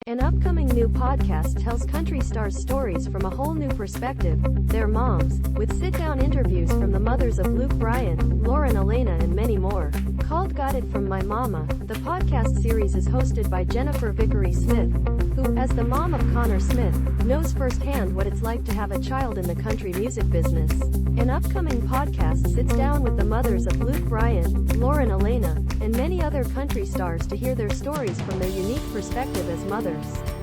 An upcoming new podcast tells country stars stories from a whole new perspective, their moms, with sit-down interviews from the mothers of Luke Bryan, Lauren, Alaina, and many more. Called Got It From My Momma, the podcast series is hosted by Jennifer Vickery Smith, who, as the mom of Connor Smith, knows firsthand what it's like to have a child in the country music business. An upcoming podcast sits down with the mothers of Luke Bryan, Lauren, Alaina, and many other country stars to hear their stories from their unique perspective as mothers.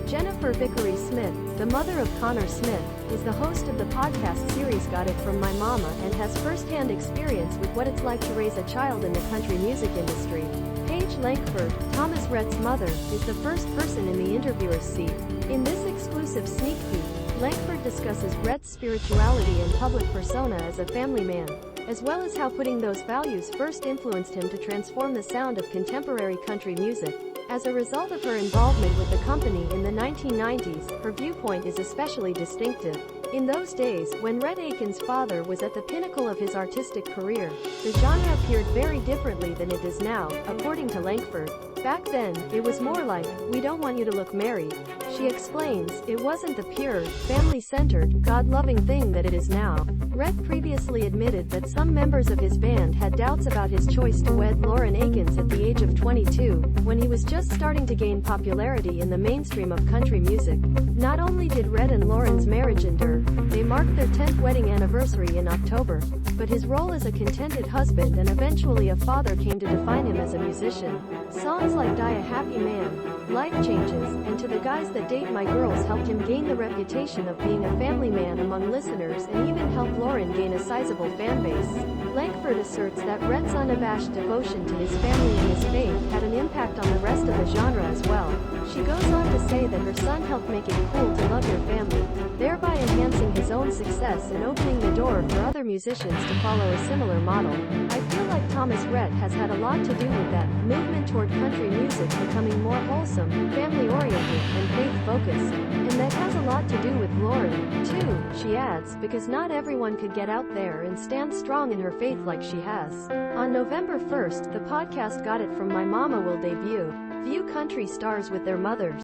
Jennifer Vickery Smith, the mother of Connor Smith, is the host of the podcast series Got It From My Momma and has first-hand experience with what it's like to raise a child in the country music industry. Paige Lankford, Thomas Rhett's mother, is the first person in the interviewer's seat. In this exclusive sneak peek, Lankford discusses Rhett's spirituality and public persona as a family man, as well as how putting those values first influenced him to transform the sound of contemporary country music. As a result of her involvement with the company in the 1990s, her viewpoint is especially distinctive. In those days, when Rhett Akins' father was at the pinnacle of his artistic career, the genre appeared very differently than it does now, according to Lankford. Back then, it was more like, "We don't want you to look married." She explains, it wasn't the pure, family-centered, God-loving thing that it is now. Rhett previously admitted that some members of his band had doubts about his choice to wed Lauren Akins at the age of 22, when he was just starting to gain popularity in the mainstream of country music. Not only did Rhett and Lauren's marriage endure, they marked their 10th wedding anniversary in October, but his role as a contented husband and eventually a father came to define him as a musician. Songs like Die a Happy Man, Life Changes, and To the Guys That Date My Girls helped him gain the reputation of being a family man among listeners and even helped Lauren gain a sizable fan base. Lankford asserts that Rhett's unabashed devotion to his family and his faith had an impact on the rest of the genre as well. She goes on to say that her son helped make it cool to love your family, thereby enhancing his own success and opening the door for other musicians to follow a similar model. I feel like Thomas Rhett has had a lot to do with that movement toward country music becoming more wholesome, family-oriented, and faith-focused. And that has a lot to do with Lauren, too, she adds, because not everyone could get out there and stand strong in her faith like she has. On November 1st, the podcast Got It From My Momma will debut. View country stars with their mothers.